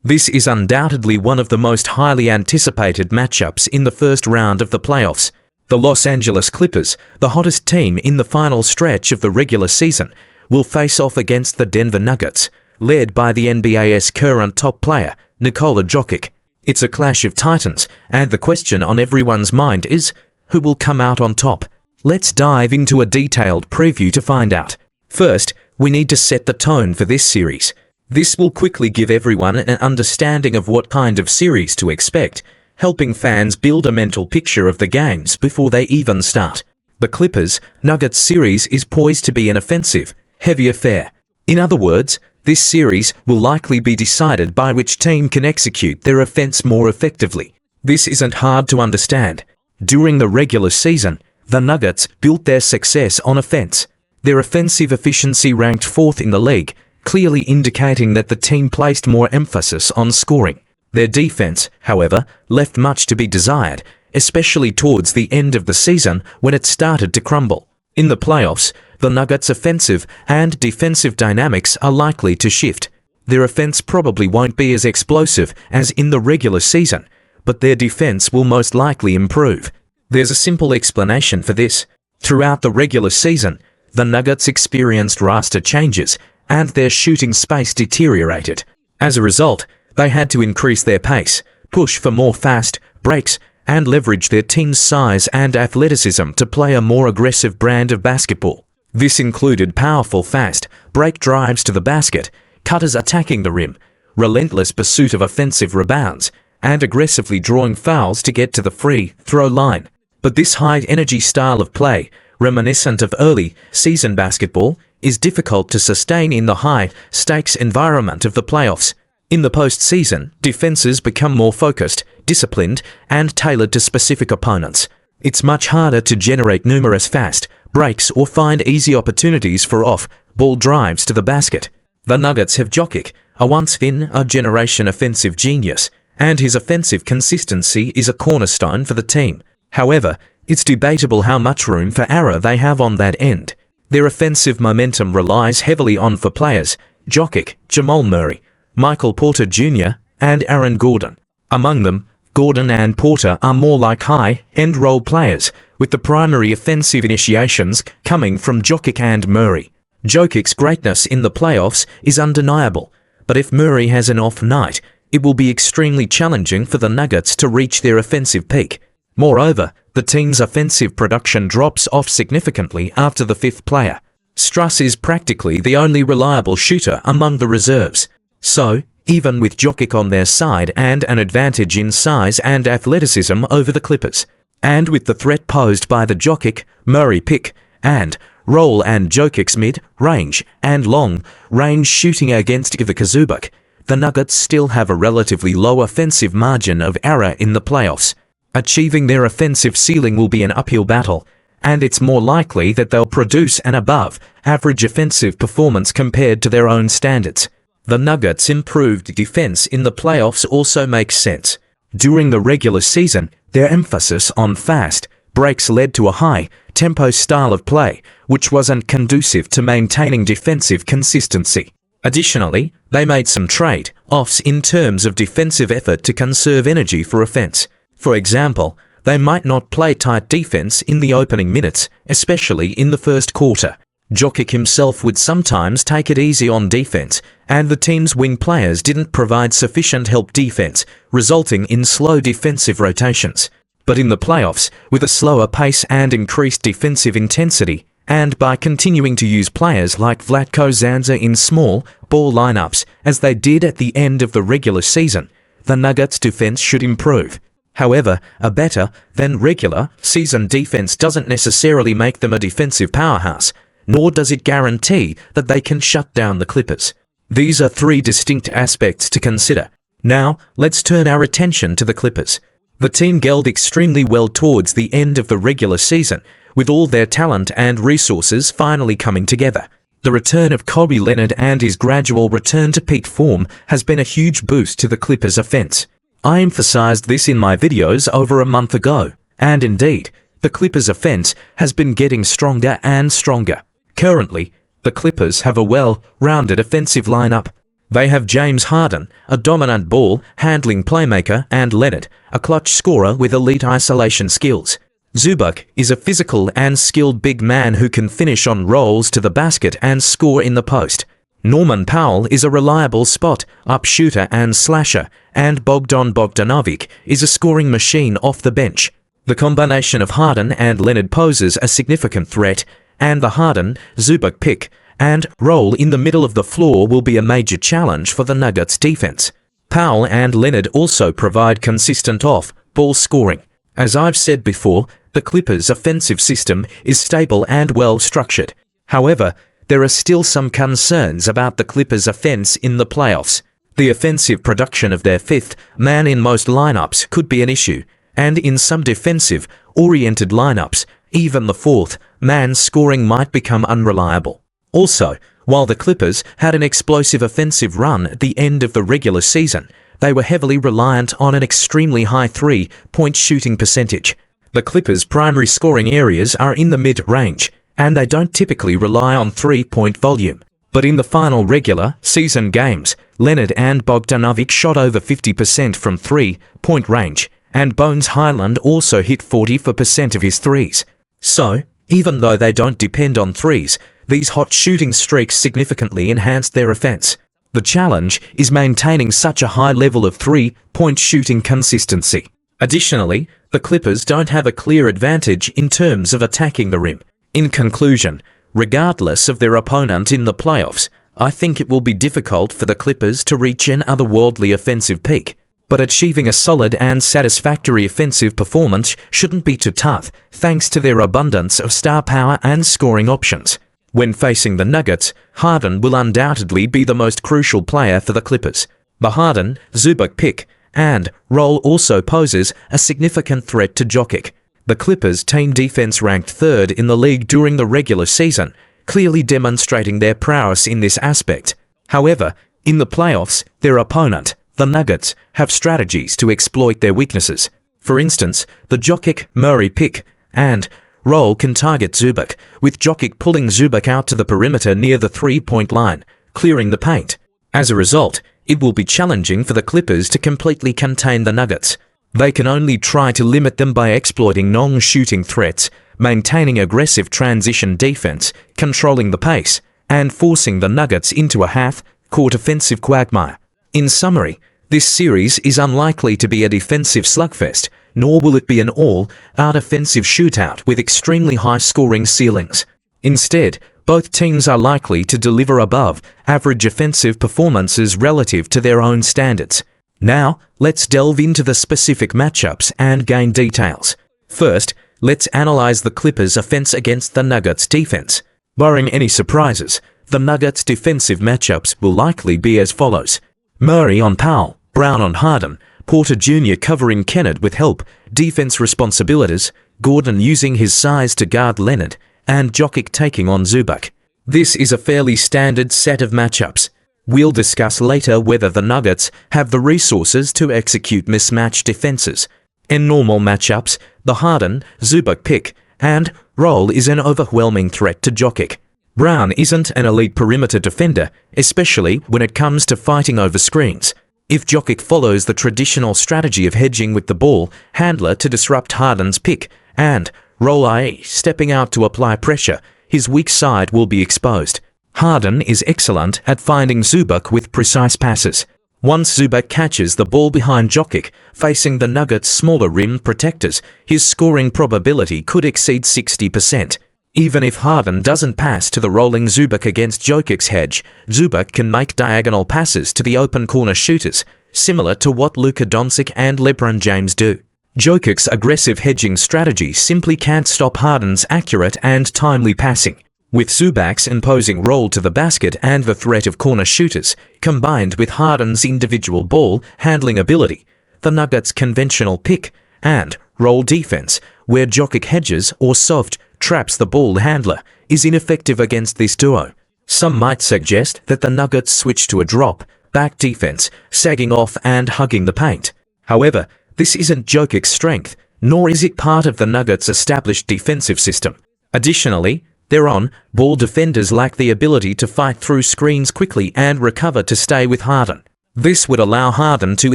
This is undoubtedly one of the most highly anticipated matchups in the first round of the playoffs. The Los Angeles Clippers, the hottest team in the final stretch of the regular season, will face off against the Denver Nuggets, led by the NBA's current top player, Nikola Jokic. It's a clash of titans, and the question on everyone's mind is, who will come out on top? Let's dive into a detailed preview to find out. First, we need to set the tone for this series. This will quickly give everyone an understanding of what kind of series to expect, helping fans build a mental picture of the games before they even start. The Clippers-Nuggets series is poised to be an offensive, heavy affair. In other words, this series will likely be decided by which team can execute their offense more effectively. This isn't hard to understand. During the regular season, the Nuggets built their success on offense. Their offensive efficiency ranked 4th in the league, clearly indicating that the team placed more emphasis on scoring. Their defense, however, left much to be desired, especially towards the end of the season when it started to crumble. In the playoffs, the Nuggets' offensive and defensive dynamics are likely to shift. Their offense probably won't be as explosive as in the regular season, but their defense will most likely improve. There's a simple explanation for this. Throughout the regular season, the Nuggets experienced roster changes, and their shooting space deteriorated. As a result, they had to increase their pace, push for more fast breaks, and leverage their team's size and athleticism to play a more aggressive brand of basketball. This included powerful fast break drives to the basket, cutters attacking the rim, relentless pursuit of offensive rebounds, and aggressively drawing fouls to get to the free throw line. But this high-energy style of play, reminiscent of early season basketball, is difficult to sustain in the high-stakes environment of the playoffs. In the postseason, defenses become more focused, disciplined, and tailored to specific opponents. It's much harder to generate numerous fast breaks or find easy opportunities for off-ball drives to the basket. The Nuggets have Jokic, a once-in-a-generation offensive genius, and his offensive consistency is a cornerstone for the team. However, it's debatable how much room for error they have on that end. Their offensive momentum relies heavily on four players: Jokic, Jamal Murray, Michael Porter Jr., and Aaron Gordon. Among them, Gordon and Porter are more like high-end role players, with the primary offensive initiations coming from Jokic and Murray. Jokic's greatness in the playoffs is undeniable, but if Murray has an off night, it will be extremely challenging for the Nuggets to reach their offensive peak. Moreover, the team's offensive production drops off significantly after the fifth player. Struss is practically the only reliable shooter among the reserves. So, even with Jokic on their side and an advantage in size and athleticism over the Clippers, and with the threat posed by the Jokic-Murray pick and roll and Jokic's mid-range and long-range shooting against Ivica Zubac, the Nuggets still have a relatively low offensive margin of error in the playoffs. Achieving their offensive ceiling will be an uphill battle, and it's more likely that they'll produce an above-average offensive performance compared to their own standards. The Nuggets' improved defense in the playoffs also makes sense. During the regular season, their emphasis on fast breaks led to a high-tempo style of play, which wasn't conducive to maintaining defensive consistency. Additionally, they made some trade-offs in terms of defensive effort to conserve energy for offense. For example, they might not play tight defense in the opening minutes, especially in the first quarter. Jokic himself would sometimes take it easy on defense, and the team's wing players didn't provide sufficient help defense, resulting in slow defensive rotations. But in the playoffs, with a slower pace and increased defensive intensity, and by continuing to use players like Vlatko Zanza in small ball lineups, as they did at the end of the regular season, the Nuggets' defense should improve. However, a better than regular season defense doesn't necessarily make them a defensive powerhouse, nor does it guarantee that they can shut down the Clippers. These are three distinct aspects to consider. Now, let's turn our attention to the Clippers. The team gelled extremely well towards the end of the regular season, with all their talent and resources finally coming together. The return of Kawhi Leonard and his gradual return to peak form has been a huge boost to the Clippers' offense. I emphasized this in my videos over a month ago, and indeed, the Clippers' offense has been getting stronger and stronger. Currently, the Clippers have a well-rounded offensive lineup. They have James Harden, a dominant ball-handling playmaker, and Leonard, a clutch scorer with elite isolation skills. Zubac is a physical and skilled big man who can finish on rolls to the basket and score in the post. Norman Powell is a reliable spot-up shooter and slasher, and Bogdan Bogdanovic is a scoring machine off the bench. The combination of Harden and Leonard poses a significant threat, and the Harden-Zubac pick and roll in the middle of the floor will be a major challenge for the Nuggets defense. Powell and Leonard also provide consistent off-ball scoring. As I've said before, the Clippers' offensive system is stable and well-structured. However, there are still some concerns about the Clippers' offense in the playoffs. The offensive production of their fifth man in most lineups could be an issue, and in some defensive-oriented lineups, even the fourth man's scoring might become unreliable. Also, while the Clippers had an explosive offensive run at the end of the regular season, they were heavily reliant on an extremely high three-point shooting percentage. The Clippers' primary scoring areas are in the mid-range, and they don't typically rely on three-point volume. But in the final regular season games, Leonard and Bogdanovic shot over 50% from three-point range, and Bones Highland also hit 44% of his threes. So, even though they don't depend on threes, these hot shooting streaks significantly enhanced their offense. The challenge is maintaining such a high level of three-point shooting consistency. Additionally, the Clippers don't have a clear advantage in terms of attacking the rim. In conclusion, regardless of their opponent in the playoffs, I think it will be difficult for the Clippers to reach an otherworldly offensive peak. But achieving a solid and satisfactory offensive performance shouldn't be too tough, thanks to their abundance of star power and scoring options. When facing the Nuggets, Harden will undoubtedly be the most crucial player for the Clippers. The Harden-Zubac pick and roll also poses a significant threat to Jokic. The Clippers' team defense ranked third in the league during the regular season, clearly demonstrating their prowess in this aspect. However, in the playoffs, their opponent, the Nuggets, have strategies to exploit their weaknesses. For instance, the Jokic-Murray pick and roll can target Zubac, with Jokic pulling Zubac out to the perimeter near the three-point line, clearing the paint. As a result, it will be challenging for the Clippers to completely contain the Nuggets. They can only try to limit them by exploiting non-shooting threats, maintaining aggressive transition defense, controlling the pace, and forcing the Nuggets into a half-court offensive quagmire. In summary, this series is unlikely to be a defensive slugfest, nor will it be an all-out offensive shootout with extremely high scoring ceilings. Instead, both teams are likely to deliver above-average offensive performances relative to their own standards. Now, let's delve into the specific matchups and game details. First, let's analyze the Clippers' offense against the Nuggets' defense. Barring any surprises, the Nuggets' defensive matchups will likely be as follows: Murray on Powell, Brown on Harden, Porter Jr. covering Kennard with help, defense responsibilities, Gordon using his size to guard Leonard, and Jokic taking on Zubac. This is a fairly standard set of matchups. We'll discuss later whether the Nuggets have the resources to execute mismatched defenses. In normal matchups, the Harden-Zubac pick and roll is an overwhelming threat to Jokic. Brown isn't an elite perimeter defender, especially when it comes to fighting over screens. If Jokic follows the traditional strategy of hedging with the ball handler to disrupt Harden's pick and roll, i.e. stepping out to apply pressure, his weak side will be exposed. Harden is excellent at finding Zubac with precise passes. Once Zubac catches the ball behind Jokic, facing the Nuggets' smaller rim protectors, his scoring probability could exceed 60%. Even if Harden doesn't pass to the rolling Zubac against Jokic's hedge, Zubac can make diagonal passes to the open corner shooters, similar to what Luka Doncic and LeBron James do. Jokic's aggressive hedging strategy simply can't stop Harden's accurate and timely passing. With Zubac's imposing roll to the basket and the threat of corner shooters, combined with Harden's individual ball handling ability, the Nuggets' conventional pick and roll defense, where Jokic hedges or soft traps the ball handler, is ineffective against this duo. Some might suggest that the Nuggets switch to a drop-back defense, sagging off and hugging the paint. However, this isn't Jokic's strength, nor is it part of the Nuggets' established defensive system. Additionally, Their on-ball defenders lack the ability to fight through screens quickly and recover to stay with Harden. This would allow Harden to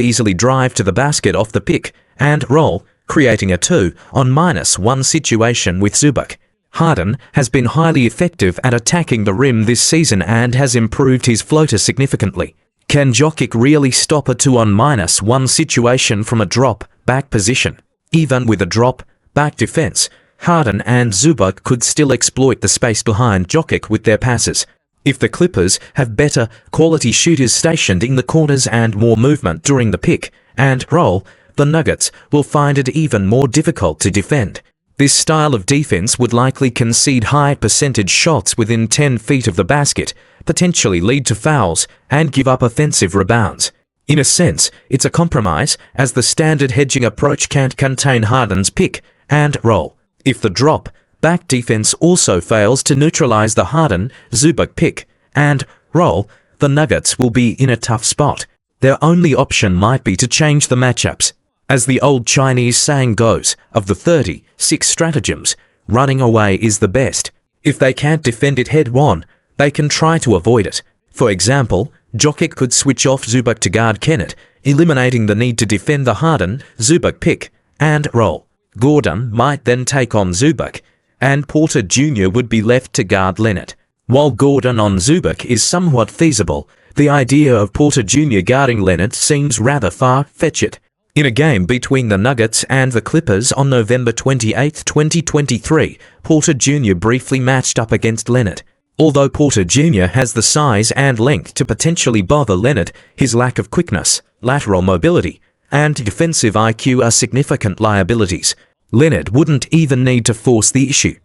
easily drive to the basket off the pick and roll, creating a 2-on-1 situation with Zubac. Harden has been highly effective at attacking the rim this season and has improved his floater significantly. Can Jokic really stop a 2-on-1 situation from a drop-back position? Even with a drop-back defense, Harden and Zubac could still exploit the space behind Jokic with their passes. If the Clippers have better quality shooters stationed in the corners and more movement during the pick and roll, the Nuggets will find it even more difficult to defend. This style of defense would likely concede high percentage shots within 10 feet of the basket, potentially lead to fouls, and give up offensive rebounds. In a sense, it's a compromise, as the standard hedging approach can't contain Harden's pick and roll. If the drop-back defense also fails to neutralize the Harden-Zubac pick and roll, the Nuggets will be in a tough spot. Their only option might be to change the matchups. As the old Chinese saying goes, of the 36 stratagems, running away is the best. If they can't defend it head-on, they can try to avoid it. For example, Jokic could switch off Zubac to guard Kennard, eliminating the need to defend the Harden-Zubac pick and roll. Gordon might then take on Zubac, and Porter Jr. would be left to guard Leonard. While Gordon on Zubac is somewhat feasible, the idea of Porter Jr. guarding Leonard seems rather far-fetched. In a game between the Nuggets and the Clippers on November 28, 2023, Porter Jr. briefly matched up against Leonard. Although Porter Jr. has the size and length to potentially bother Leonard, his lack of quickness, lateral mobility, and defensive IQ are significant liabilities. Leonard wouldn't even need to force the issue.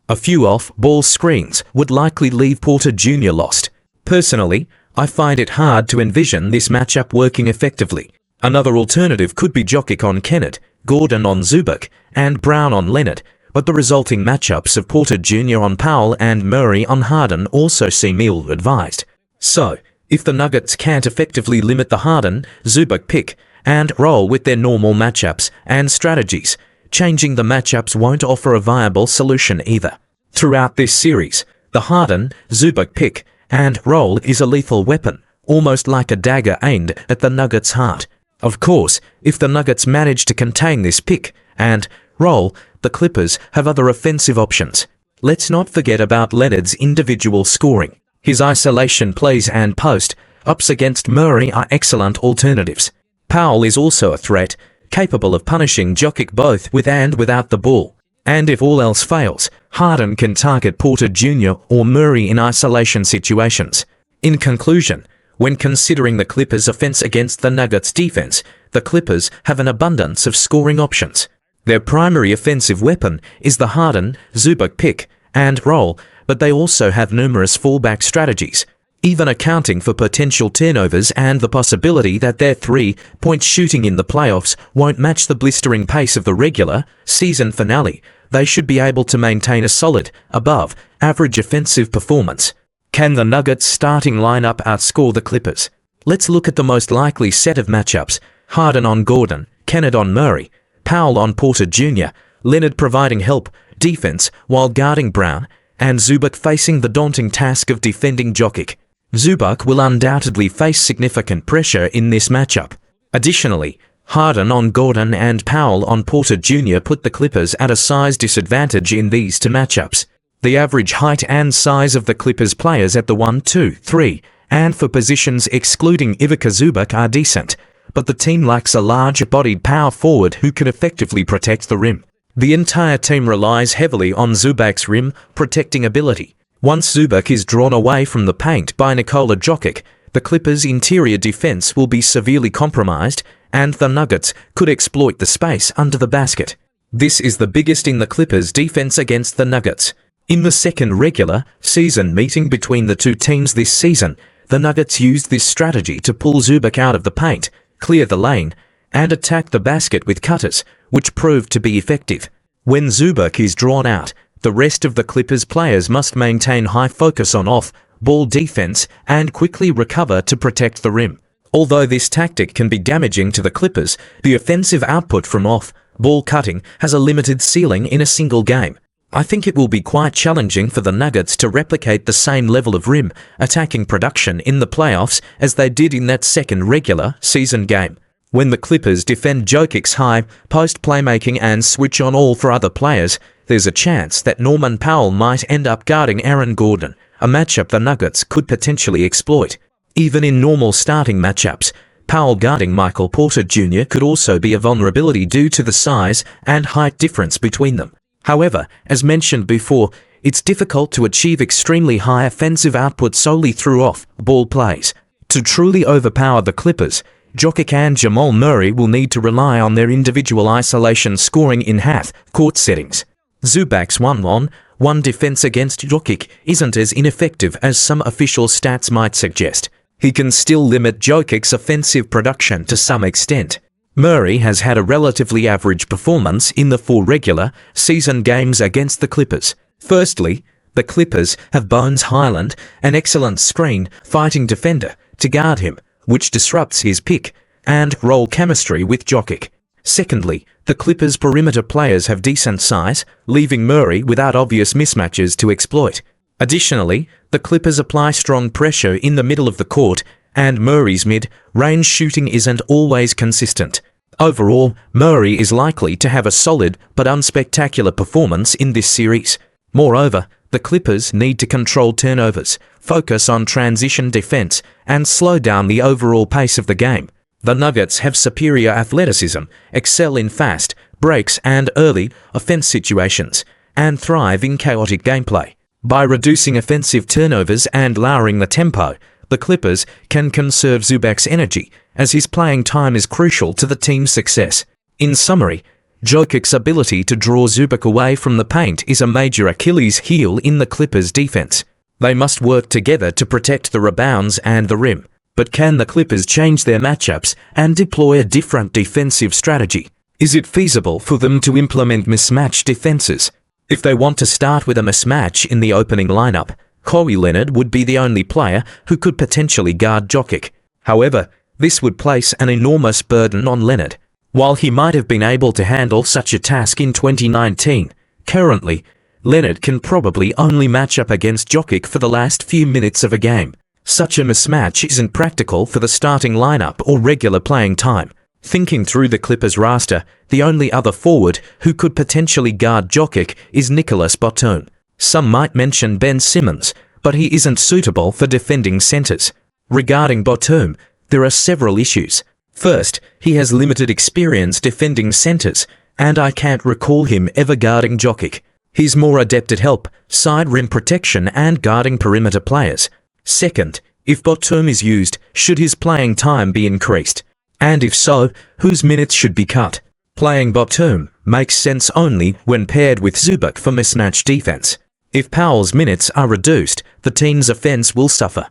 A few off-ball screens would likely leave Porter Jr. lost. Personally, I find it hard to envision this matchup working effectively. Another alternative could be Jokic on Kennard, Gordon on Zubac, and Brown on Leonard, but the resulting matchups of Porter Jr. on Powell and Murray on Harden also seem ill-advised. So, if the Nuggets can't effectively limit the Harden-Zubac pick and roll with their normal matchups and strategies, changing the matchups won't offer a viable solution either. Throughout this series, the Harden-Zubac pick and roll is a lethal weapon, almost like a dagger aimed at the Nuggets' heart. Of course, if the Nuggets manage to contain this pick and roll, the Clippers have other offensive options. Let's not forget about Leonard's individual scoring. His isolation plays and post-ups against Murray are excellent alternatives. Powell is also a threat, capable of punishing Jokic both with and without the ball. And if all else fails, Harden can target Porter Jr. or Murray in isolation situations. In conclusion, when considering the Clippers' offense against the Nuggets' defense, the Clippers have an abundance of scoring options. Their primary offensive weapon is the Harden-Zubac pick and roll, but they also have numerous fallback strategies, even accounting for potential turnovers and the possibility that their three-point shooting in the playoffs won't match the blistering pace of the regular season finale. They should be able to maintain a solid, above-average offensive performance. Can the Nuggets' starting lineup outscore the Clippers? Let's look at the most likely set of matchups: Harden on Gordon, Kennard on Murray, Powell on Porter Jr., Leonard providing help defense while guarding Brown, and Zubac facing the daunting task of defending Jokic. Zubac will undoubtedly face significant pressure in this matchup. Additionally, Harden on Gordon and Powell on Porter Jr. put the Clippers at a size disadvantage in these two matchups. The average height and size of the Clippers players at the 1, 2, 3, and for positions excluding Ivica Zubac are decent, but the team lacks a large-bodied power forward who can effectively protect the rim. The entire team relies heavily on Zubac's rim protecting ability. Once Zubac is drawn away from the paint by Nikola Jokic, the Clippers' interior defense will be severely compromised, and the Nuggets could exploit the space under the basket. This is the biggest in the Clippers' defense against the Nuggets. In the second regular season meeting between the two teams this season, the Nuggets used this strategy to pull Zubac out of the paint, clear the lane, and attack the basket with cutters, which proved to be effective. When Zubac is drawn out, the rest of the Clippers players must maintain high focus on off-ball defense and quickly recover to protect the rim. Although this tactic can be damaging to the Clippers, the offensive output from off-ball cutting has a limited ceiling in a single game. I think it will be quite challenging for the Nuggets to replicate the same level of rim attacking production in the playoffs as they did in that second regular season game. When the Clippers defend Jokic's high post playmaking and switch on all for other players, there's a chance that Norman Powell might end up guarding Aaron Gordon, a matchup the Nuggets could potentially exploit. Even in normal starting matchups, Powell guarding Michael Porter Jr. could also be a vulnerability due to the size and height difference between them. However, as mentioned before, it's difficult to achieve extremely high offensive output solely through off-ball plays. To truly overpower the Clippers, Jokic and Jamal Murray will need to rely on their individual isolation scoring in half-court settings. Zubac's one-on-one defense against Jokic isn't as ineffective as some official stats might suggest. He can still limit Jokic's offensive production to some extent. Murray has had a relatively average performance in the 4 regular season games against the Clippers. Firstly, the Clippers have Bones Highland, an excellent screen-fighting defender, to guard him, which disrupts his pick and roll chemistry with Jokic. Secondly, the Clippers' perimeter players have decent size, leaving Murray without obvious mismatches to exploit. Additionally, the Clippers apply strong pressure in the middle of the court, and Murray's mid-range shooting isn't always consistent. Overall, Murray is likely to have a solid but unspectacular performance in this series. Moreover, the Clippers need to control turnovers, focus on transition defense, and slow down the overall pace of the game. The Nuggets have superior athleticism, excel in fast breaks and early offense situations, and thrive in chaotic gameplay. By reducing offensive turnovers and lowering the tempo, the Clippers can conserve Zubac's energy, as his playing time is crucial to the team's success. In summary, Jokic's ability to draw Zubac away from the paint is a major Achilles heel in the Clippers' defense. They must work together to protect the rebounds and the rim. But can the Clippers change their matchups and deploy a different defensive strategy? Is it feasible for them to implement mismatch defenses? If they want to start with a mismatch in the opening lineup, Kawhi Leonard would be the only player who could potentially guard Jokic. However, this would place an enormous burden on Leonard. While he might have been able to handle such a task in 2019, currently, Leonard can probably only match up against Jokic for the last few minutes of a game. Such a mismatch isn't practical for the starting lineup or regular playing time. Thinking through the Clippers roster, the only other forward who could potentially guard Jokic is Nicolas Batum. Some might mention Ben Simmons, but he isn't suitable for defending centers. Regarding Batum, there are several issues. First, he has limited experience defending centers, and I can't recall him ever guarding Jokic. He's more adept at help, side rim protection and guarding perimeter players. Second, if Batum is used, should his playing time be increased? And if so, whose minutes should be cut? Playing Batum makes sense only when paired with Zubac for mismatch defense. If Powell's minutes are reduced, the team's offense will suffer.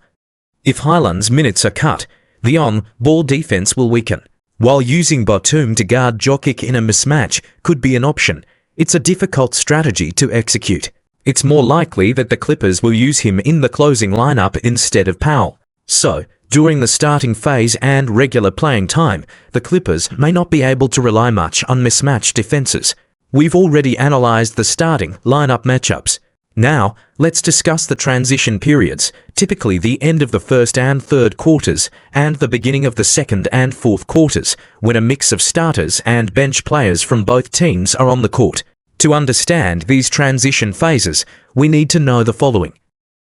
If Highland's minutes are cut, the on-ball defense will weaken. While using Batum to guard Jokic in a mismatch could be an option, it's a difficult strategy to execute. It's more likely that the Clippers will use him in the closing lineup instead of Powell. So, during the starting phase and regular playing time, the Clippers may not be able to rely much on mismatch defenses. We've already analyzed the starting lineup matchups. Now, let's discuss the transition periods, typically the end of the first and third quarters and the beginning of the second and fourth quarters, when a mix of starters and bench players from both teams are on the court. To understand these transition phases, we need to know the following.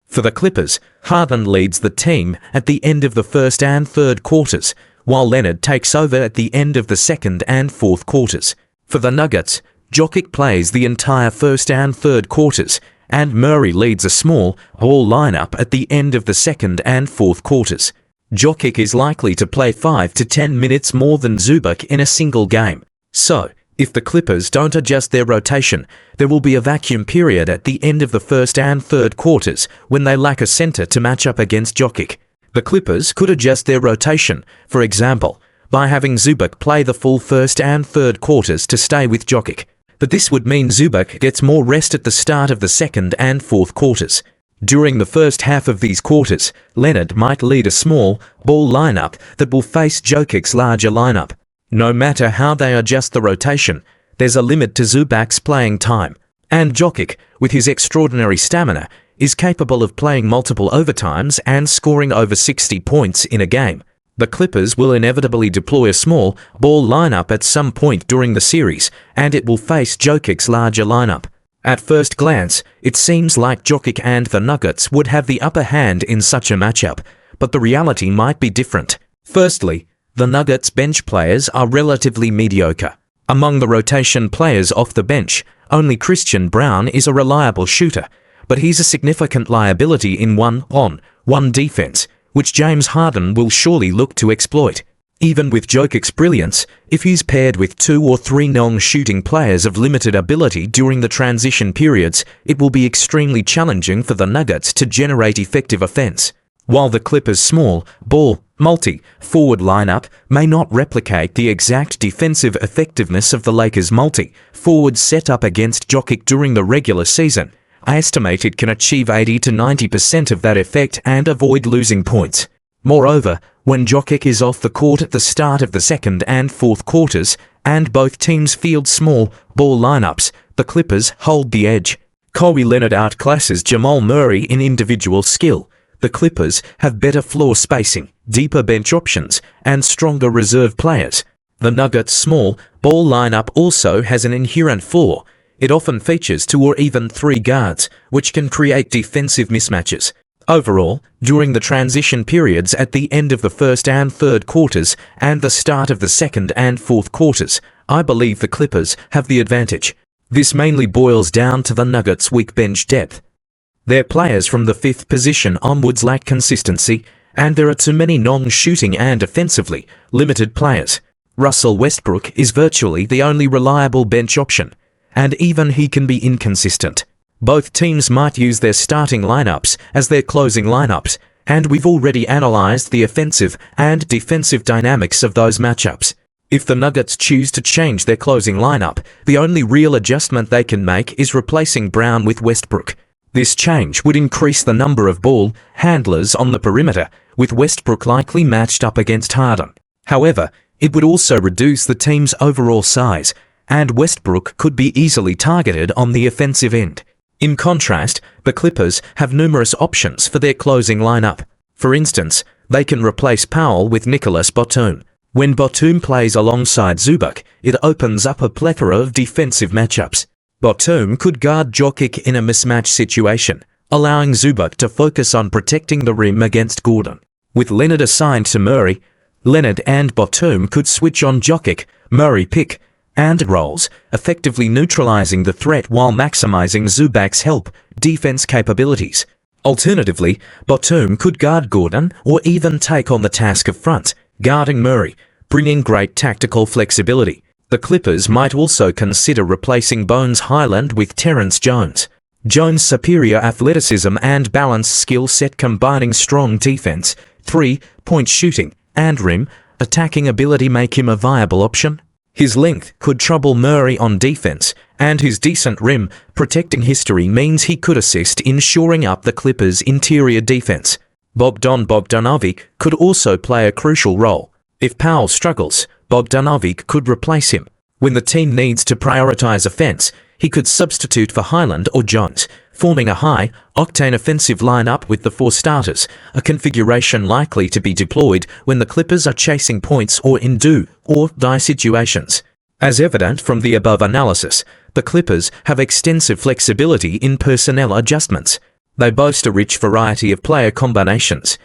For the Clippers, Harden leads the team at the end of the first and third quarters, while Leonard takes over at the end of the second and fourth quarters. For the Nuggets, Jokic plays the entire first and third quarters, and Murray leads a small ball lineup at the end of the second and fourth quarters. Jokic is likely to play 5 to 10 minutes more than Zubac in a single game. So, if the Clippers don't adjust their rotation, there will be a vacuum period at the end of the first and third quarters when they lack a center to match up against Jokic. The Clippers could adjust their rotation, for example, by having Zubac play the full first and third quarters to stay with Jokic. But this would mean Zubac gets more rest at the start of the second and fourth quarters. During the first half of these quarters, Leonard might lead a small ball lineup that will face Jokic's larger lineup. No matter how they adjust the rotation, there's a limit to Zubac's playing time. And Jokic, with his extraordinary stamina, is capable of playing multiple overtimes and scoring over 60 points in a game. The Clippers will inevitably deploy a small ball lineup at some point during the series, and it will face Jokic's larger lineup. At first glance, it seems like Jokic and the Nuggets would have the upper hand in such a matchup, but the reality might be different. Firstly, the Nuggets' bench players are relatively mediocre. Among the rotation players off the bench, only Christian Braun is a reliable shooter, but he's a significant liability in one-on-one defense, which James Harden will surely look to exploit. Even with Jokic's brilliance, if he's paired with 2 or 3 non-shooting players of limited ability during the transition periods, it will be extremely challenging for the Nuggets to generate effective offense. While the Clippers' small ball multi-forward lineup may not replicate the exact defensive effectiveness of the Lakers' multi-forward setup against Jokic during the regular season, I estimate it can achieve 80 to 90% of that effect and avoid losing points. Moreover, when Jokic is off the court at the start of the second and fourth quarters, and both teams field small ball lineups, the Clippers hold the edge. Kawhi Leonard outclasses Jamal Murray in individual skill. The Clippers have better floor spacing, deeper bench options, and stronger reserve players. The Nuggets' small ball lineup also has an inherent flaw. It often features 2 or even 3 guards, which can create defensive mismatches. Overall, during the transition periods at the end of the first and third quarters and the start of the second and fourth quarters, I believe the Clippers have the advantage. This mainly boils down to the Nuggets' weak bench depth. Their players from the 5th position onwards lack consistency, and there are too many non-shooting and offensively limited players. Russell Westbrook is virtually the only reliable bench option, and even he can be inconsistent. Both teams might use their starting lineups as their closing lineups, and we've already analyzed the offensive and defensive dynamics of those matchups. If the Nuggets choose to change their closing lineup, the only real adjustment they can make is replacing Brown with Westbrook. This change would increase the number of ball handlers on the perimeter, with Westbrook likely matched up against Harden. However, it would also reduce the team's overall size, and Westbrook could be easily targeted on the offensive end. In contrast, the Clippers have numerous options for their closing lineup. For instance, they can replace Powell with Nicolas Batum. When Batum plays alongside Zubac, it opens up a plethora of defensive matchups. Batum could guard Jokic in a mismatch situation, allowing Zubac to focus on protecting the rim against Gordon. With Leonard assigned to Murray, Leonard and Batum could switch on Jokic, Murray pick, and rolls, effectively neutralizing the threat while maximizing Zubac's help defense capabilities. Alternatively, Batum could guard Gordon or even take on the task of front, guarding Murray, bringing great tactical flexibility. The Clippers might also consider replacing Bones Highland with Terrence Jones. Jones' superior athleticism and balanced skill set combining strong defense, 3-point shooting, and rim attacking ability make him a viable option. His length could trouble Murray on defense, and his decent rim protecting history means he could assist in shoring up the Clippers' interior defense. Bogdanovic could also play a crucial role. If Powell struggles, Bogdanovic could replace him. When the team needs to prioritize offense, he could substitute for Highland or Jones, forming a high-octane offensive lineup with the 4 starters, a configuration likely to be deployed when the Clippers are chasing points or in do-or-die situations. As evident from the above analysis, the Clippers have extensive flexibility in personnel adjustments. They boast a rich variety of player combinations,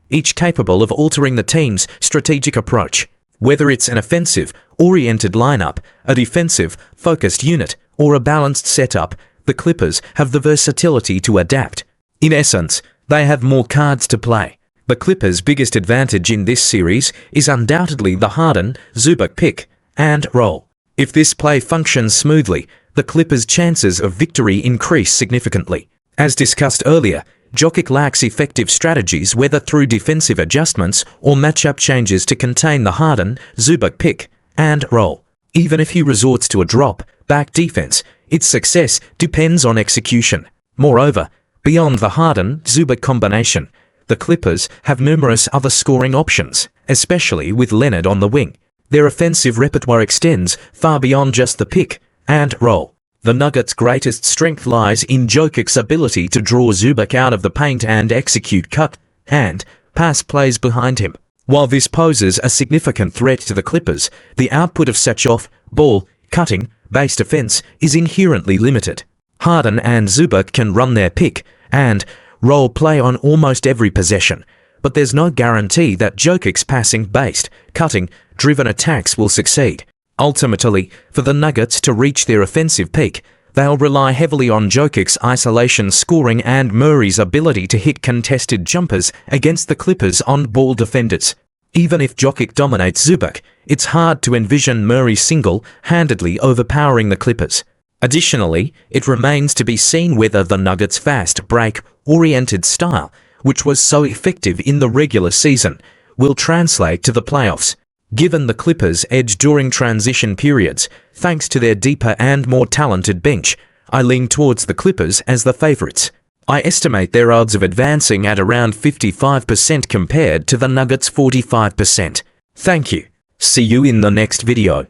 each capable of altering the team's strategic approach. Whether it's an offensive-oriented lineup, a defensive-focused unit, or a balanced setup, the Clippers have the versatility to adapt. In essence, they have more cards to play. The Clippers' biggest advantage in this series is undoubtedly the Harden-Zubac pick and roll. If this play functions smoothly, the Clippers' chances of victory increase significantly. As discussed earlier, Jokic lacks effective strategies whether through defensive adjustments or matchup changes to contain the Harden-Zubac pick and roll. Even if he resorts to a drop-back defense, its success depends on execution. Moreover, beyond the Harden-Zubac combination, the Clippers have numerous other scoring options, especially with Leonard on the wing. Their offensive repertoire extends far beyond just the pick and roll. The Nuggets' greatest strength lies in Jokic's ability to draw Zubac out of the paint and execute cut and pass plays behind him. While this poses a significant threat to the Clippers, the output of such off-ball, cutting-based offense is inherently limited. Harden and Zubac can run their pick and roll play on almost every possession, but there's no guarantee that Jokic's passing-based, cutting-driven attacks will succeed. Ultimately, for the Nuggets to reach their offensive peak, they'll rely heavily on Jokic's isolation scoring and Murray's ability to hit contested jumpers against the Clippers' on-ball defenders. Even if Jokic dominates Zubac, it's hard to envision Murray single-handedly overpowering the Clippers. Additionally, it remains to be seen whether the Nuggets' fast break-oriented style, which was so effective in the regular season, will translate to the playoffs. Given the Clippers' edge during transition periods, thanks to their deeper and more talented bench, I lean towards the Clippers as the favorites. I estimate their odds of advancing at around 55% compared to the Nuggets' 45%. Thank you. See you in the next video.